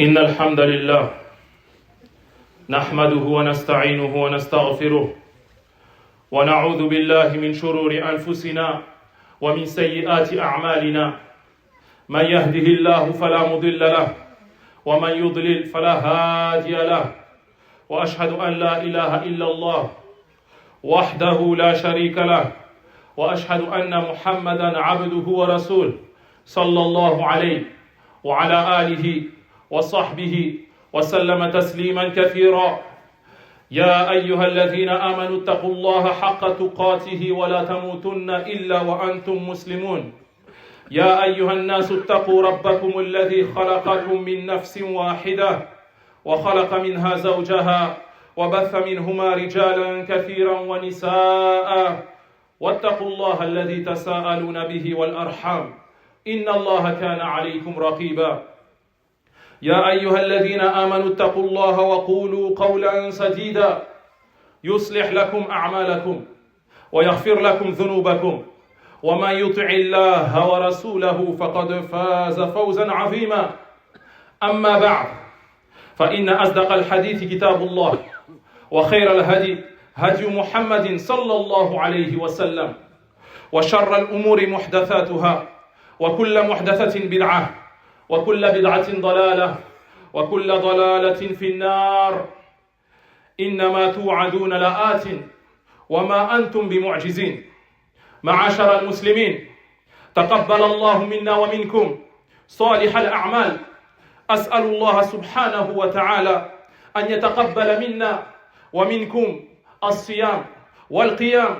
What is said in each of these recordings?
إن الحمد لله نحمده ونستعينه ونستغفره ونعوذ بالله من شرور أنفسنا ومن سيئات أعمالنا من يهده الله فلا مضل له ومن يضلل فلا هادي له وأشهد أن لا إله إلا الله وحده لا شريك له وأشهد أن محمدا عبده ورسوله صلى الله عليه وعلى آله وصحبه وسلم تسليما كثيرا يا أيها الذين آمنوا اتقوا الله حق تقاته ولا تموتن إلا وأنتم مسلمون يا أيها الناس اتقوا ربكم الذي خلقكم من نفس واحدة وخلق منها زوجها وبث منهما رجالا كثيرا ونساء واتقوا الله الذي تساءلون به والأرحام إن الله كان عليكم رقيبا يا أيها الذين آمنوا اتقوا الله وقولوا قولا سديدا يصلح لكم أعمالكم ويغفر لكم ذنوبكم ومن يطع الله ورسوله فقد فاز فوزا عظيما أما بعد فإن أصدق الحديث كتاب الله وخير الهدي هدي محمد صلى الله عليه وسلم وشر الأمور محدثاتها وكل محدثة بدعة وكل بدعة ضلالة وكل ضلالة في النار إنما توعدون لآت وما أنتم بمعجزين معاشر المسلمين تقبل الله منا ومنكم صالح الأعمال أسأل الله سبحانه وتعالى أن يتقبل منا ومنكم الصيام والقيام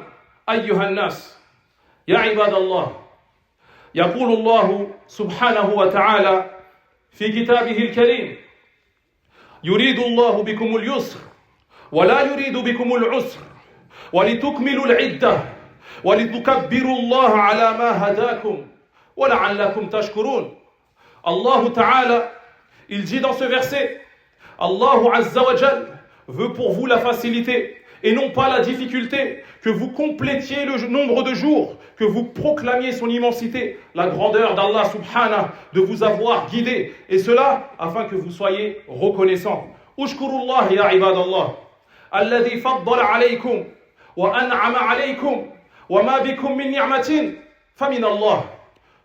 أيها الناس يا عباد الله يقول الله سبحانه وتعالى في كتابه الكريم يريد الله بكم اليسر ولا يريد بكم العسر ولتكملوا العدة ولتكبروا الله على ما هداكم ولعلكم تشكرون. Allah Ta'ala, il dit dans ce verset, Allah Azza wa Jal veut pour vous la facilité et non pas la difficulté, que vous complétiez le nombre de jours, que vous proclamiez son immensité, la grandeur d'Allah subhanahu de vous avoir guidé, et cela afin que vous soyez reconnaissants. Ushkurullah ya ibadallah, alladhi faddala alaykum wa an'ama alaykum wa ma bikum min ni'matin famin Allah.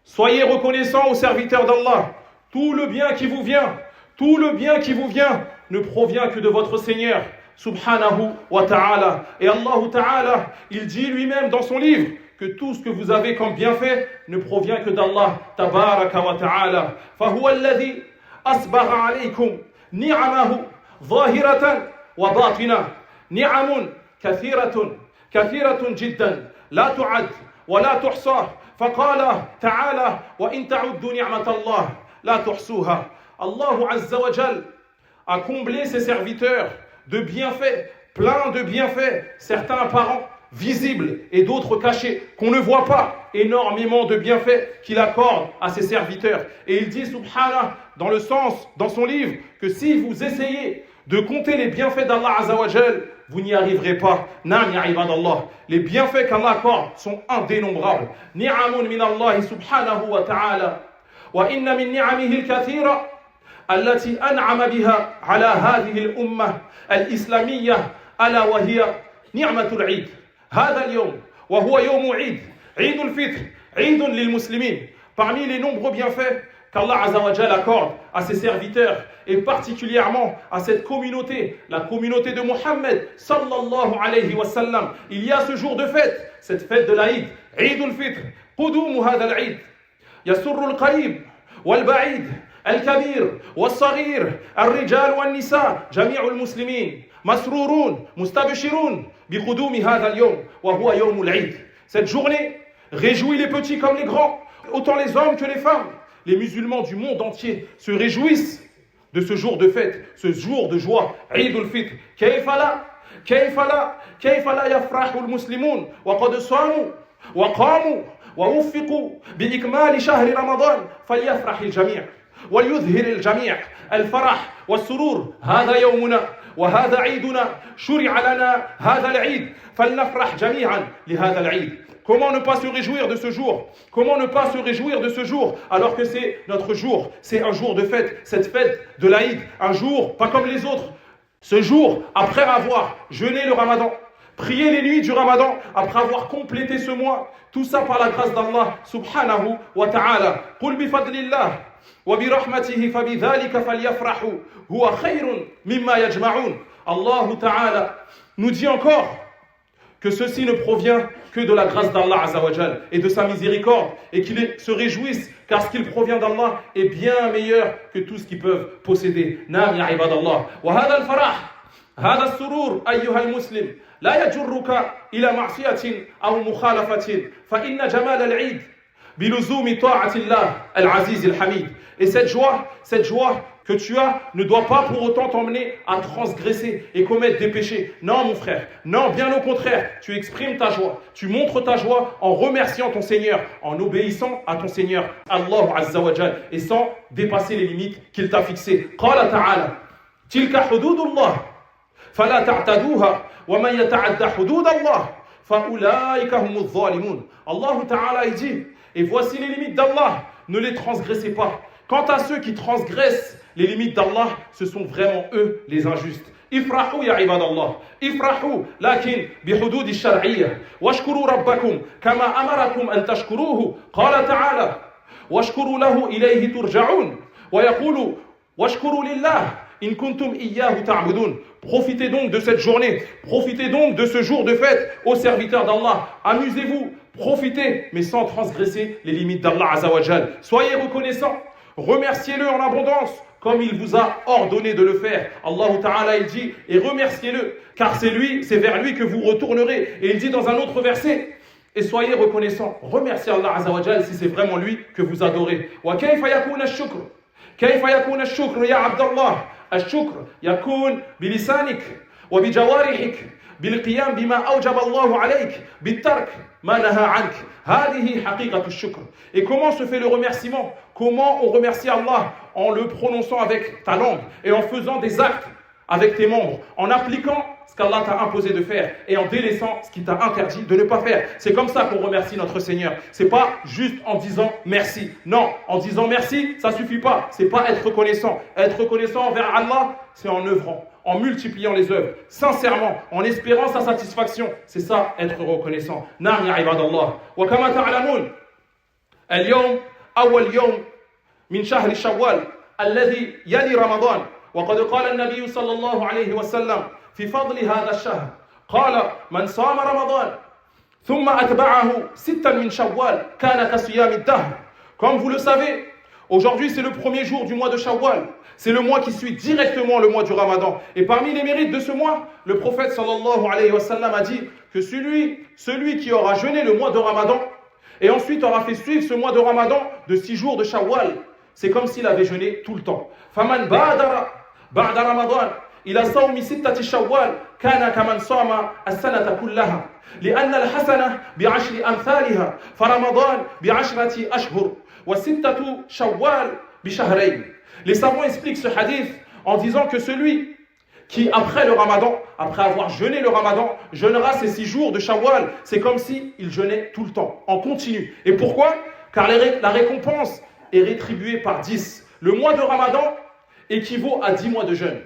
Soyez reconnaissants aux serviteurs d'Allah. Tout le bien qui vous vient, tout le bien qui vous vient ne provient que de votre Seigneur subhanahu wa ta'ala. Et Allah ta'ala, il dit lui-même dans son livre que tout ce que vous avez comme bienfait ne provient que d'Allah tabaraka wa ta'ala. فَهُوَ الَّذِي أَسْبَغَ عَلَيْكُمْ نِعَمَهُ ظَاهِرَةً وَبَاطِنًا نِعَمٌ كثيرة جدا لا تعد ولا تحصى فقال تعالى وإن تعدوا نعمة الله لا تحصوها. Allah Azza wa Jal a comblé ses serviteurs de bienfaits, plein de bienfaits, certains apparents, visibles et d'autres cachés, qu'on ne voit pas, énormément de bienfaits qu'il accorde à ses serviteurs. Et il dit, subhanah, dans son livre, que si vous essayez de compter les bienfaits d'Allah Azza wa Jal, vous n'y arriverez pas. Naam ya ibadallah. Les bienfaits qu'Allah accorde sont indénombrables. Ni'amun min Allah subhanahu wa ta'ala. Wa inna min ni'amihi al-kathira التي أنعم بها على هذه الأمة الإسلامية ألا وهي نعمة العيد هذا اليوم وهو يوم عيد الفطر عيد للمسلمين. Parmi les nombreux bienfaits qu'Allah Azza wa Jal accorde à ses serviteurs et particulièrement à cette communauté, la communauté de Muhammad sallallahu alayhi wa sallam, il y a ce jour de fête, cette fête de l'Aïd, عيد الفطر. قدوم هذا العيد يسر القريب والبعيد الكبير والصغير الرجال والنساء جميع المسلمين مسرورون مستبشرون بقدوم هذا اليوم وهو يوم العيد. Cette journée réjouit les petits comme les grands, autant les hommes que les femmes. Les musulmans du monde entier se réjouissent de ce jour de fête, ce jour de joie, عيد الفطر. كيف لا يفرح المسلمون وقد صاموا وقاموا ووفقوا بإكمال شهر رمضان فليفرح الجميع وليظهر الجميع الفرح والسرور. هذا يومنا وهذا عيدنا، شرع لنا هذا العيد فلنفرح جميعا لهذا العيد. Comment ne pas se réjouir de ce jour? Comment ne pas se réjouir de ce jour alors que c'est notre jour? C'est un jour de fête, cette fête de l'Aïd, un jour pas comme les autres. Ce jour, après avoir jeûné le Ramadan, prié les nuits du Ramadan, après avoir complété ce mois, tout ça par la grâce d'Allah subhanahu wa ta'ala. Qul bi fadlillah wa bi rahmatihi fa bi dhalika falyafrahu huwa khayrun mimma yajma'un. Allah ta'ala nous dit encore que ceci ne provient que de la grâce d'Allah Azzawajal et de sa miséricorde, et qu'ils se réjouissent car ce qu'il provient d'Allah est bien meilleur que tout ce qu'ils peuvent posséder. Naam ya ibadallah. Wa hadha al-farah, hadha al-surur ayyuha al-muslim la yajurruka ila ma'siyatin aw mukhalafatin fa inna jamal al-eid biluzumi ta'atillah al-aziz al-hamid. Et cette joie que tu as ne doit pas pour autant t'emmener à transgresser et commettre des péchés. Non mon frère, non, bien au contraire, tu exprimes ta joie, tu montres ta joie en remerciant ton Seigneur, en obéissant à ton Seigneur, Allah Azza wa Jal, et sans dépasser les limites qu'il t'a fixées. Qala ta'ala, tilka hududullah, fala ta'taduha, wa man yata'adda hududallah, fa ulaika humuz zalimun. Allah ta'ala il dit, et voici les limites d'Allah, ne les transgressez pas. Quant à ceux qui transgressent les limites d'Allah, ce sont vraiment eux les injustes. Ifrahu ya ibadallah, ifrahu, lakin bihudud al-shar'iyya, washkuru rabbakum kama amarakum an tashkuruhu. Qala ta'ala, washkuru lahu ilayhi turja'un, wa yaqulu washkuru lillah in kuntum iyyahu ta'budun. Profitez donc de cette journée, profitez donc de ce jour de fête aux serviteurs d'Allah. Amusez-vous, profitez, mais sans transgresser les limites d'Allah Azza wa Jal. Soyez reconnaissants, remerciez-le en abondance, comme il vous a ordonné de le faire. Allah Ta'ala il dit, et remerciez-le, car c'est vers lui que vous retournerez. Et il dit dans un autre verset, et soyez reconnaissants, remerciez Allah Azza wa Jal si c'est vraiment lui que vous adorez. Wa kayfa yakuna ash-shukr? Kayfa yakuna ash-shukr ya Abdallah? Ash-shukr yakun bilisanik wa bijawarihik بالقيام بما أوجب الله عليك بالترك ما نهى عنك. هذه حقيقة الشكر. Et comment se fait le remerciement? Comment on remercie Allah? En le prononçant avec ta langue et en faisant des actes avec tes membres, en appliquant ce qu'Allah t'a imposé de faire et en délaissant ce qu'il t'a interdit de ne pas faire. C'est comme ça qu'on remercie notre Seigneur. C'est pas juste en disant merci. Non, en disant merci, ça suffit pas. C'est pas être reconnaissant. Être reconnaissant envers Allah, c'est en œuvrant, en multipliant les œuvres, sincèrement, en espérant sa satisfaction. C'est ça, être reconnaissant. Naam ya ibadallah. Wa kama ta'lamun, al-yawm awwal yawm min shahr shawwal alladhi yali Ramadan. وقد قال النبي صلى الله عليه وسلم في فضل هذا الشهر قال من صام رمضان ثم أتبعه ستا من شوال كان كصيام الدهر. Comme vous le savez, aujourd'hui c'est le premier jour du mois de Shawwal. C'est le mois qui suit directement le mois du Ramadan. Et parmi les mérites de ce mois, le prophète sallallahu alayhi wa sallam a dit que celui qui aura jeûné le mois de Ramadan et ensuite aura fait suivre ce mois de Ramadan de 6 jours de Shawwal, c'est comme s'il avait jeûné tout le temps. فَمَنْ بَادَرَ بعد رمضان إلى صوم 6 شوال كان كمن صام السنة كلها لأن الحسنة ب10 أمثالها فرمضان ب10 أشهر و6 شوال بشهرين. Les savants expliquent ce hadith en disant que celui qui après le Ramadan, après avoir jeûné le Ramadan, jeûnera ces 6 jours de Shawwal, c'est comme si il jeûnait tout le temps, en continu. Et pourquoi? Car la récompense est rétribuée par 10. Le mois de Ramadan équivaut à 10 mois de jeûne.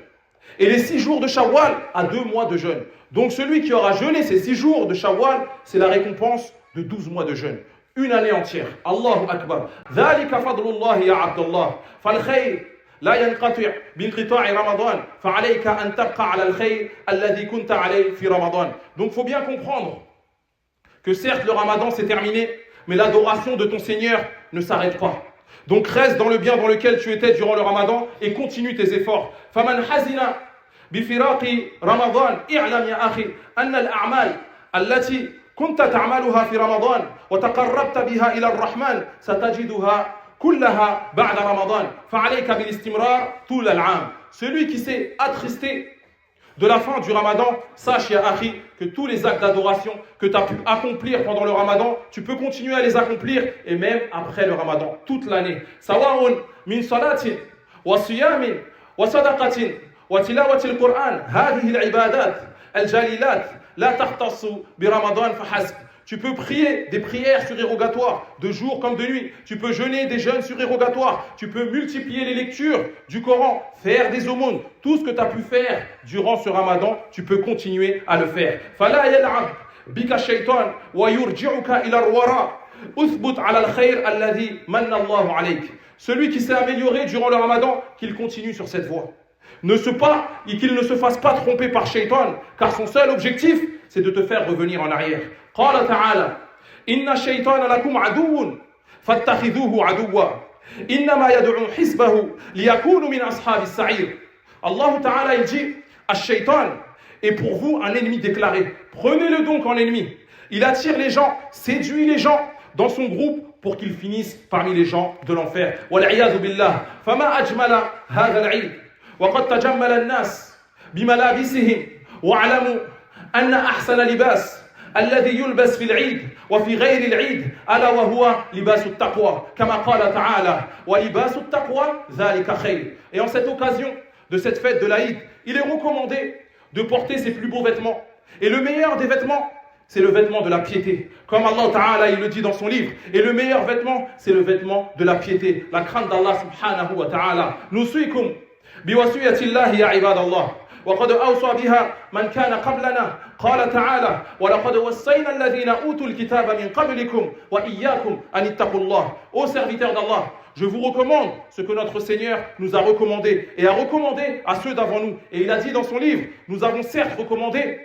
Et les 6 jours de Shawwal à 2 mois de jeûne. Donc celui qui aura jeûné ces 6 jours de Shawwal, c'est la récompense de 12 mois de jeûne. Une année entière. Allahu Akbar. ذلك فضل الله يا عبد الله. فالخير لا ينقطع بانقطاع رمضان فعليك أن تبقى على الخير الذي كنت عليه في رمضان. Donc il faut bien comprendre que certes le Ramadan c'est terminé, mais l'adoration de ton Seigneur ne s'arrête pas. Donc reste dans le bien dans lequel tu étais durant le Ramadan et continue tes efforts. فمن حزن بفراق رمضان اعلم يا أخي أن الأعمال التي كنت تعملها في رمضان وتقربت بها إلى الرحمن ستجدها كلها بعد رمضان فعليك بالاستمرار طول العام. Celui qui s'est attristé de la fin du Ramadan, sache ya akhi que tous les actes d'adoration que tu as pu accomplir pendant le Ramadan, tu peux continuer à les accomplir et même après le Ramadan, toute l'année. Sawa'un min salatin wa siyamin wa sadaqatin wa tilawati al-Qur'an, hadhihi al-ibadat al-jalilat la tahtassu bi Ramadan fahasb. Tu peux prier des prières surérogatoires, de jour comme de nuit. Tu peux jeûner des jeûnes surérogatoires. Tu peux multiplier les lectures du Coran, faire des aumônes. Tout ce que tu as pu faire durant ce ramadan, tu peux continuer à le faire. فَلَا يَلْعَبْ بِكَ الشَّيْطَانُ وَيُرْجِعُكَ إِلَى الْوَرَاءِ أُثْبُتْ عَلَى الْخَيْرِ الَّذِي مَنَّ اللَّهُ عَلَيْكَ. Celui qui s'est amélioré durant le ramadan, qu'il continue sur cette voie. Qu'il ne se fasse pas tromper par Shaitan, car son seul objectif, c'est de te faire revenir en arrière. قال تعالى إن الشيطان لكم عدو فاتخذوه عدوا إنما يدعو حزبه ليكونوا من أصحاب السعير. Allah Ta'ala il dit الشيطان est pour vous un ennemi déclaré. Prenez-le donc en ennemi. Il attire les gens, séduit les gens dans son groupe pour qu'ils finissent parmi les gens de l'enfer. والعياذ بالله. فما أجمل هذا العيد وقد تجمل الناس بملابسهم واعلموا أن أحسن لباس الذي يلبس في العيد وفي غير العيد ألا وهو لباس التقوى كما قال تعالى ولباس التقوى ذلك خير. Et en cette occasion de cette fête de l'Aïd, il est recommandé de porter ses plus beaux vêtements. Et le meilleur des vêtements, c'est le vêtement de la piété. Comme Allah Ta'ala il le dit dans son livre. Et le meilleur vêtement, c'est le vêtement de la piété. La crainte d'Allah Subhanahu wa Ta'ala. Nusikum biwasiyatillahi ya ibadallah. وقد أوصى بها من كان قبلنا قال تعالى ولقد وصينا الذين أوتوا الكتاب من قبلكم وإياكم أن اتقوا الله. Ô serviteurs d'Allah, je vous recommande ce que notre Seigneur nous a recommandé et a recommandé à ceux d'avant nous. Et il a dit dans son livre, nous avons certes recommandé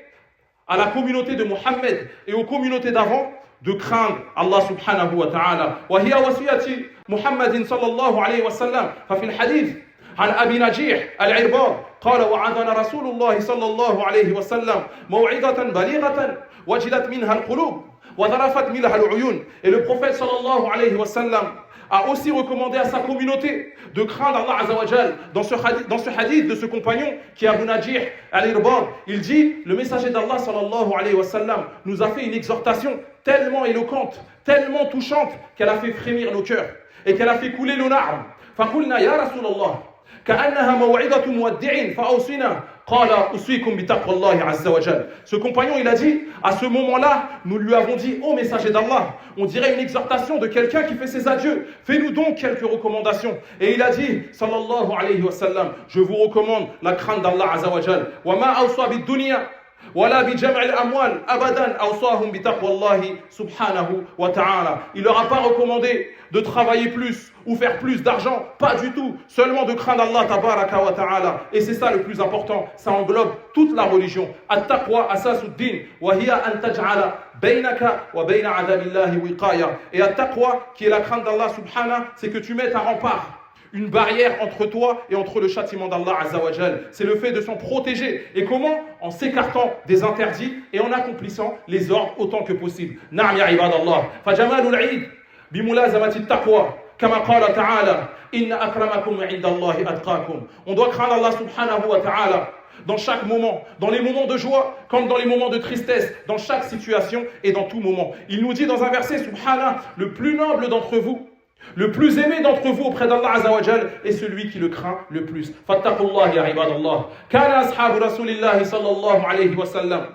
à la communauté de Mohammed et aux communautés d'avant de craindre Allah subhanahu wa ta'ala. وهي وصية محمد صلى الله عليه وسلم ففي الحديث عن أبي نجيح العرباض قال وعظنا رسول الله صلى الله عليه وسلم موعظة بليغة وجلت منها القلوب وذرفت منها العيون. Et le prophète sallallahu alayhi wa sallam a aussi recommandé à sa communauté de craindre Allah Azza wa Jal. Dans ce hadith de ce compagnon qui est Abu Najih al-Irbad, il dit, le messager d'Allah sallallahu alayhi wa sallam nous a fait une exhortation tellement éloquente, tellement touchante qu'elle a fait frémir nos cœurs et qu'elle a fait couler nos larmes. فقلنا يا رسول الله كأنها موعظة مودع فأوصنا قال أوصيكم بتقوى الله عز وجل. Ce compagnon il a dit, à ce moment-là nous lui avons dit, ô messager d'Allah, on dirait une exhortation de quelqu'un qui fait ses adieux, fais-nous donc quelques recommandations. Et il a dit sallallahu alayhi wa sallam, je vous recommande la crainte d'Allah azza wa jal. وما أوصى بالدنيا ولا بجمع الأموال أبدا أوصاهم بتقوى الله سبحانه وتعالى. Il leur a pas recommandé de travailler plus ou faire plus d'argent, pas du tout, seulement de craindre Allah tabaraka wa ta'ala. Et c'est ça le plus important, ça englobe toute la religion. At-taqwa asasuddin wa hiya an taj'ala baynaka wa bayna adhabillahi wiqaya. Et at-taqwa qui est la crainte d'Allah subhanahu, c'est que tu mettes un rempart, une barrière entre toi et entre le châtiment d'Allah Azza wa Jal. C'est le fait de s'en protéger. Et comment? En s'écartant des interdits et en accomplissant les ordres autant que possible. Na'am ya ibadallah. Fajamalul Eid bimulazamati at-taqwa. Kama qala ta'ala inna akramakum 'inda Allahi atqakum. On doit craindre Allah subhanahu wa ta'ala dans chaque moment, dans les moments de joie comme dans les moments de tristesse, dans chaque situation et dans tout moment. Il nous dit dans un verset subhana, le plus noble d'entre vous, le plus aimé d'entre vous auprès d'Allah Azza wa Jal est celui qui le craint le plus. Fattaqullah ya ibadallah. Kana ashabu rasulillahi sallallahu alayhi wa sallam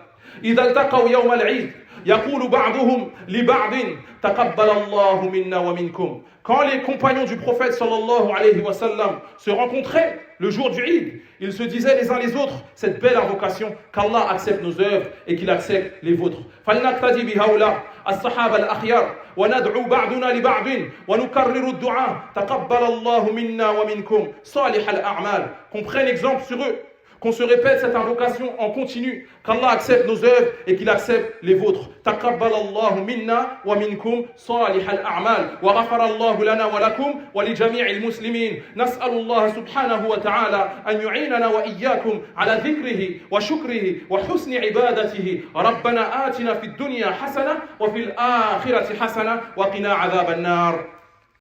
idha altaqaw yawm al-'Eid yaqulu ba'duhum li ba'din taqabbal Allahu minna wa minkum. Quand les compagnons du prophète sallallahu alayhi wa sallam se rencontraient le jour du Eid, ils se disaient les uns les autres cette belle invocation qu'Allah accepte nos œuvres et qu'il accepte les vôtres. فلنقتدي بهؤلاء الصحابة الأخيار وندعو بعضنا لبعض ونكرر الدعاء تقبل الله منا ومنكم صالح الأعمال. Qu'on prenne exemple sur eux, qu'on se répète cette invocation en continu, qu'Allah accepte nos œuvres et qu'il accepte les vôtres. تقبل الله منا ومنكم صالح الأعمال وغفر الله لنا ولكم ولجميع المسلمين. نسأل الله سبحانه وتعالى أن يعيننا وإياكم على ذكره وشكره وحسن عبادته. ربنا آتنا في الدنيا حسنة وفي الآخرة حسنة وقنا عذاب النار.